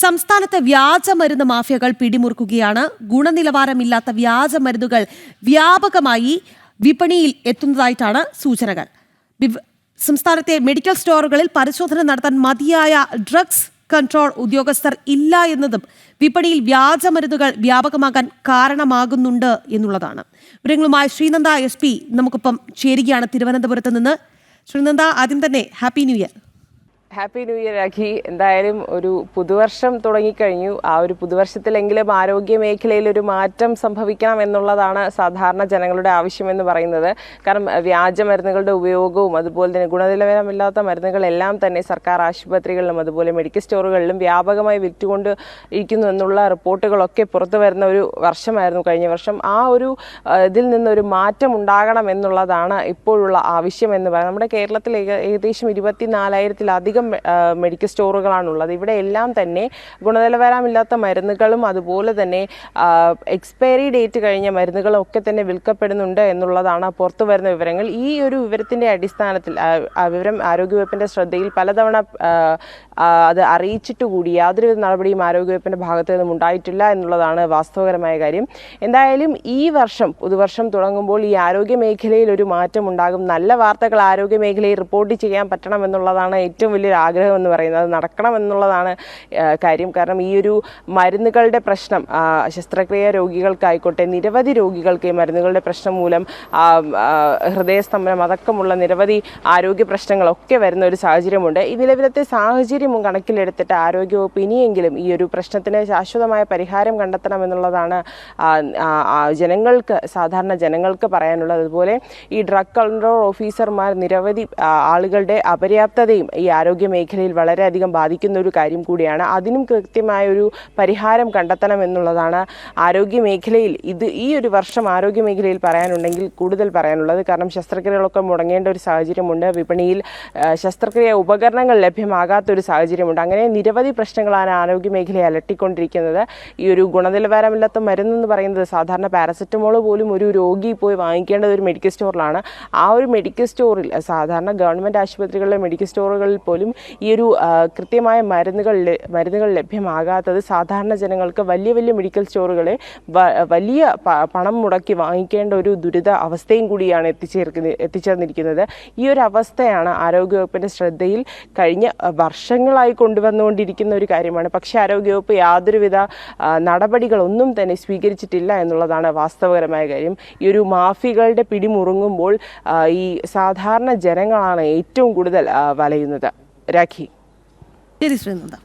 സംസ്ഥാനത്തെ വ്യാജമരുന്ന് മാഫിയകൾ പിടിമുറുക്കുകയാണ്. ഗുണനിലവാരമില്ലാത്ത വ്യാജമരുന്നുകൾ വ്യാപകമായി വിപണിയിൽ എത്തുന്നതായിട്ടാണ് സൂചനകൾ. സംസ്ഥാനത്തെ മെഡിക്കൽ സ്റ്റോറുകളിൽ പരിശോധന നടത്താൻ മതിയായ ഡ്രഗ്സ് കൺട്രോൾ ഉദ്യോഗസ്ഥർ ഇല്ല എന്നതും വിപണിയിൽ വ്യാജമരുന്നുകൾ വ്യാപകമാകാൻ കാരണമാകുന്നുണ്ട് എന്നുള്ളതാണ്. വിവരങ്ങളുമായി ശ്രീനന്ദ SP നമുക്കൊപ്പം ചേരുകയാണ് തിരുവനന്തപുരത്ത് നിന്ന്. ശ്രീനന്ദ, ആദ്യം തന്നെ happy new year. Happy new year Rakhi. എന്തായാലും ഒരു പുതുവർഷം തുടങ്ങിക്കഴിഞ്ഞു. ആ ഒരു പുതുവർഷത്തിലെങ്കിലും ആരോഗ്യ മേഖലയിൽ ഒരു മാറ്റം സംഭവിക്കണം എന്നുള്ളതാണ് സാധാരണ ജനങ്ങളുടെ ആവശ്യമെന്ന് പറയുന്നത്. കാരണം വ്യാജമരുന്നുകളുടെ ഉപയോഗവും അതുപോലെ തന്നെ ഗുണനിലവാരമില്ലാത്ത മരുന്നുകളെല്ലാം തന്നെ സർക്കാർ ആശുപത്രികളിലും അതുപോലെ മെഡിക്കൽ സ്റ്റോറുകളിലും വ്യാപകമായി വിറ്റുകൊണ്ട് ഇരിക്കുന്നു എന്നുള്ള റിപ്പോർട്ടുകളൊക്കെ പുറത്തു വരുന്ന ഒരു വർഷമായിരുന്നു കഴിഞ്ഞ വർഷം. ആ ഒരു ഇതിൽ നിന്നൊരു മാറ്റം ഉണ്ടാകണം എന്നുള്ളതാണ് ഇപ്പോഴുള്ള ആവശ്യം എന്ന് പറയുന്നത്. നമ്മുടെ കേരളത്തിൽ ഏകദേശം 24,000-ലധികം മെഡിക്കൽ സ്റ്റോറുകളാണുള്ളത്. ഇവിടെ എല്ലാം തന്നെ ഗുണനിലവാരമില്ലാത്ത മരുന്നുകളും അതുപോലെ തന്നെ എക്സ്പയറി ഡേറ്റ് കഴിഞ്ഞ മരുന്നുകളും ഒക്കെ തന്നെ വിൽക്കപ്പെടുന്നുണ്ട് എന്നുള്ളതാണ് പുറത്തു വരുന്ന വിവരങ്ങൾ. ഈ ഒരു വിവരത്തിന്റെ അടിസ്ഥാനത്തിൽ വിവരം ആരോഗ്യവകുപ്പിന്റെ ശ്രദ്ധയിൽ പലതവണ അത് അറിയിച്ചിട്ടുകൂടി യാതൊരുവിധ നടപടിയും ആരോഗ്യവകുപ്പിന്റെ ഭാഗത്തു നിന്നും ഉണ്ടായിട്ടില്ല എന്നുള്ളതാണ് വാസ്തവകരമായ കാര്യം. എന്തായാലും ഈ വർഷം പുതുവർഷം തുടങ്ങുമ്പോൾ ഈ ആരോഗ്യ മേഖലയിൽ ഒരു മാറ്റം ഉണ്ടാകും. നല്ല വാർത്തകൾ ആരോഗ്യ മേഖലയിൽ റിപ്പോർട്ട് ചെയ്യാൻ പറ്റണം എന്നുള്ളതാണ് ഏറ്റവും വലിയൊരു ആഗ്രഹം എന്ന് പറയുന്നത്. അത് നടക്കണം എന്നുള്ളതാണ് കാര്യം. കാരണം ഈ ഒരു മരുന്നുകളുടെ പ്രശ്നം ശസ്ത്രക്രിയ രോഗികൾക്കായിക്കോട്ടെ നിരവധി രോഗികൾക്ക് ഈ മരുന്നുകളുടെ പ്രശ്നം മൂലം ഹൃദയസ്തംഭനം അടക്കമുള്ള നിരവധി ആരോഗ്യ പ്രശ്നങ്ങളൊക്കെ വരുന്ന ഒരു സാഹചര്യമുണ്ട്. ഈ നിലവിലത്തെ സാഹചര്യം കണക്കിലെടുത്തിട്ട് ആരോഗ്യവകുപ്പ് ഇനിയെങ്കിലും ഈ ഒരു പ്രശ്നത്തിന് ശാശ്വതമായ പരിഹാരം കണ്ടെത്തണം എന്നുള്ളതാണ് സാധാരണ ജനങ്ങൾക്ക് പറയാനുള്ളത്. അതുപോലെ ഈ ഡ്രഗ് കൺട്രോൾ ഓഫീസർമാർ നിരവധി ആളുകളുടെ അപര്യാപ്തതയും ഈ ആരോഗ്യ മേഖലയിൽ വളരെയധികം ബാധിക്കുന്ന ഒരു കാര്യം കൂടിയാണ്. അതിനും കൃത്യമായൊരു പരിഹാരം കണ്ടെത്തണം എന്നുള്ളതാണ് ആരോഗ്യ മേഖലയിൽ ഈ ഒരു വർഷം ആരോഗ്യ മേഖലയിൽ പറയാനുണ്ടെങ്കിൽ കൂടുതൽ പറയാനുള്ളത്. കാരണം ശസ്ത്രക്രിയകളൊക്കെ മുടങ്ങേണ്ട ഒരു സാഹചര്യമുണ്ട്. വിപണിയിൽ ശസ്ത്രക്രിയ ഉപകരണങ്ങൾ ലഭ്യമാകാത്തൊരു സാഹചര്യമുണ്ട്. അങ്ങനെ നിരവധി പ്രശ്നങ്ങളാണ് ആരോഗ്യ മേഖലയെ അലട്ടിക്കൊണ്ടിരിക്കുന്നത്. ഈ ഒരു ഗുണനിലവാരമില്ലാത്ത മരുന്നെന്ന് പറയുന്നത് സാധാരണ പാരസെറ്റമോൾ പോലും ഒരു രോഗി പോയി വാങ്ങിക്കേണ്ടത് ഒരു മെഡിക്കൽ സ്റ്റോറിലാണ്. ആ ഒരു മെഡിക്കൽ സ്റ്റോറിൽ സാധാരണ ഗവൺമെൻറ് ആശുപത്രികളിലെ മെഡിക്കൽ സ്റ്റോറുകളിൽ പോലും ഈ ഒരു കൃത്യമായ മരുന്നുകൾ ലഭ്യമാകാത്തത് സാധാരണ ജനങ്ങൾക്ക് വലിയ മെഡിക്കൽ സ്റ്റോറുകളെ വലിയ പണം മുടക്കി വാങ്ങിക്കേണ്ട ഒരു ദുരിത അവസ്ഥയും കൂടിയാണ് എത്തിച്ചേർന്നിരിക്കുന്നത്. ഈ ഒരു അവസ്ഥയാണ് ആരോഗ്യവകുപ്പിൻ്റെ ശ്രദ്ധയിൽ കഴിഞ്ഞ വർഷങ്ങളായി കൊണ്ടുവന്നുകൊണ്ടിരിക്കുന്ന ഒരു കാര്യമാണ്. പക്ഷേ ആരോഗ്യവകുപ്പ് യാതൊരുവിധ നടപടികളൊന്നും തന്നെ സ്വീകരിച്ചിട്ടില്ല എന്നുള്ളതാണ് വാസ്തവകരമായ കാര്യം. ഈ ഒരു മാഫിയകളുടെ പിടിമുറുങ്ങുമ്പോൾ ഈ സാധാരണ ജനങ്ങളാണ് ഏറ്റവും കൂടുതൽ വലയുന്നത്. രാഖി. ശരി ശ്രീനന്ദ.